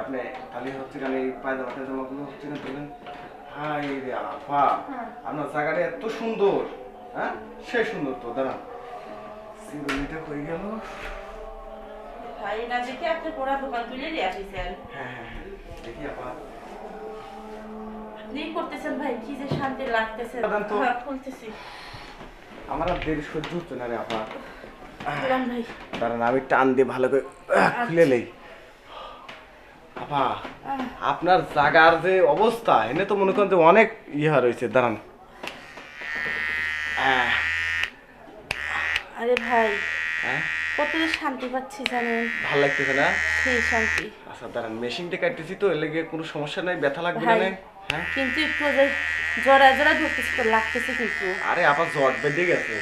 আপনি খালি হচ্ছে কেন এই পায়জামা টায়জামাগুলো হচ্ছে না দিলেন? হাই রে আপা, আপনার জায়গাটা এত সুন্দর, হ্যাঁ সে সুন্দর তো। দাঁড়ান, সিগুলিটা হয়ে গেল। ভাই না দেখে আপনি পুরা দোকান তুলে নিয়ে আসিছেন। হ্যাঁ হ্যাঁ হ্যাঁ, দেখি আপা। আপনি করতেছেন ভাই, কি যে শান্তি লাগতেছে। তো হ্যাঁ, খুলতেছি। আমার আর দেরি সহ্য হচ্ছে না রে আপা। খুলাম ভাই। দাঁড়ান, আমি টান দিয়ে ভালো করে খুলে নেই। আপা, আপনার জাগার যে অবস্থা এনে তো মনে করেন যে অনেক ইহা রয়েছে। দাঁড়ান। আরে ভাই, হ্যাঁ, কত যে শান্তি পাচ্ছি জানেন। ভালো লাগতেছে না? সেই শান্তি। আচ্ছা দাঁড়ান, মেশিনটা কাটতেছি তো, এর লেগে কোনো সমস্যা নাই, ব্যথা লাগবে ভাই, না? হ্যাঁ, কিন্তু একটু যে জড়া জড়া ধরতেছে তো লাগতেছে কিন্তু। আরে আপা জট বেঁধে গেছে।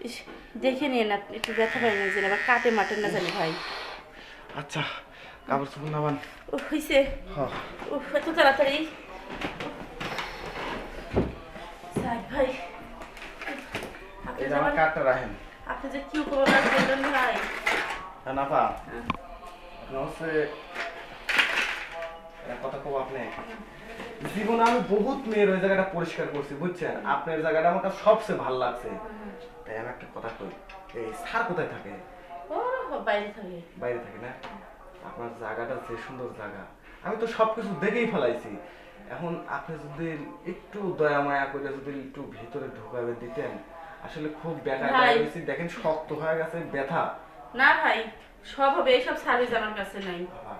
ইস, দেখে নিন আপনি, একটু ব্যথা পাই না যেন আবার কাটে মাটেন না জানি ভাই। আচ্ছা, কাপড় চোপড় নামান। ও হইছে। হ্যাঁ, ও এত তাড়াতাড়ি। যাক ভাই, আপনি এই যে আমার আমার- কাটটা রাখেন। আপনি যে কি উপকার করলেন ভাই। হ্যাঁ আপা, আপনার হচ্ছে একটা কথা কব আপনি, জীবনে আমি বহুত মেয়ের ওই জায়গাটা পরিষ্কার করছি বুঝছেন, আপনার জায়গাটা আমার কাছে সবচেয়ে ভালো লাগছে। তাই আমি একটা কথা কই, এই স্যার কোথায় থাকে? ও বাইরে থাকে। বাইরে থাকে না? আপনার জায়গাটা যে সুন্দর জায়গা, আমি তো সবকিছু দেখেই ফেলাইছি। এখন আপনি যদি একটু দয়া মায়া করে যদি একটু ভিতরে ঢোকাবে দিতেন, আসলে খুব ব্যথা ভাই। হয়েছি, দেখেন শক্ত হয়ে গেছে ব্যথা। না ভাই, সব হবে, এইসব সার্ভিস আমার কাছে নাই। বাবা,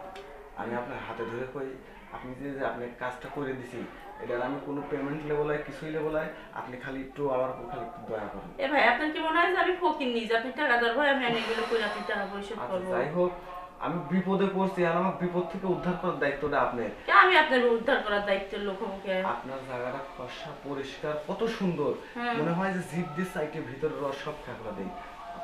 আমি আপনার হাতে ধরে কই, আপনি যে যে আপনি কাজটা করে দিছি, এটার আমি কোনো পেমেন্ট লেবলায় কিছুই লেবলায়, আপনি খালি একটু আমার উপর খালি একটু দয়া করুন। এ ভাই, আপনার কি মনে হয় যে আমি ফকির নিই যে আপনি টাকা দেওয়ার ভয় আমি অনেকগুলো করে আপনি টাকা পরিশোধ আচ্ছা করবো? যাই হোক, আমি বিপদে পড়ছি, আর আমার বিপদ থেকে উদ্ধার করার দায়িত্বটা আপনার। কে আমি আপনার উদ্ধার করার দায়িত্বের লোক মুখে? আপনার জায়গাটা ফর্সা পরিষ্কার কত সুন্দর, হুম। মনে হয় যে জিভ দিয়ে সাইটে ভিতরে রস সব খাকলা দেই।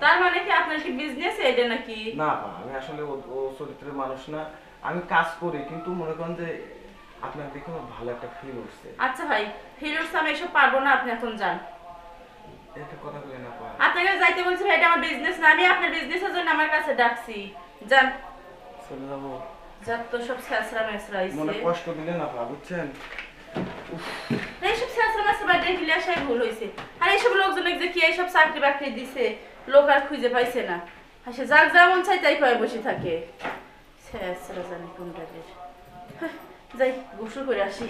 তার মানে কি আপনার কি বিজনেস এটা নাকি? না পা, আমি আসলে ও চরিত্রের মানুষ না, আমি কাজ করি, কিন্তু মনে করেন যে আপনার দেখে আমার ভালো একটা ফিল উঠছে। আচ্ছা ভাই, ফিরোজ আমি এসব পারবো না, আপনি এখন যান। একটা কথা বলে না পা। আপনাকে যাইতে বলছি ভাই, এটা আমার বিজনেস না, আমি আপনার বিজনেসের জন্য আমার কাছে ডাকছি। যান। চলে যাবো? যাক তো সব ছেঁচড়া মেছড়া মনে হইছে। কষ্ট দিলে না পা, বুঝছেন? এইসব ছেঁচড়া মেছড়া বাদ দিয়ে গেলে আসাই ভুল হইছে। আর এইসব লোকজন যে কি এইসব চাকরি বাকরি দিছে, লোক আর খুঁজে পাইছে না। আর সে যার যেমন চাই তাই পায়ে বসে থাকে। ছেঁচড়া জানি কোন টাইপের। যাই গোসল করে আসি।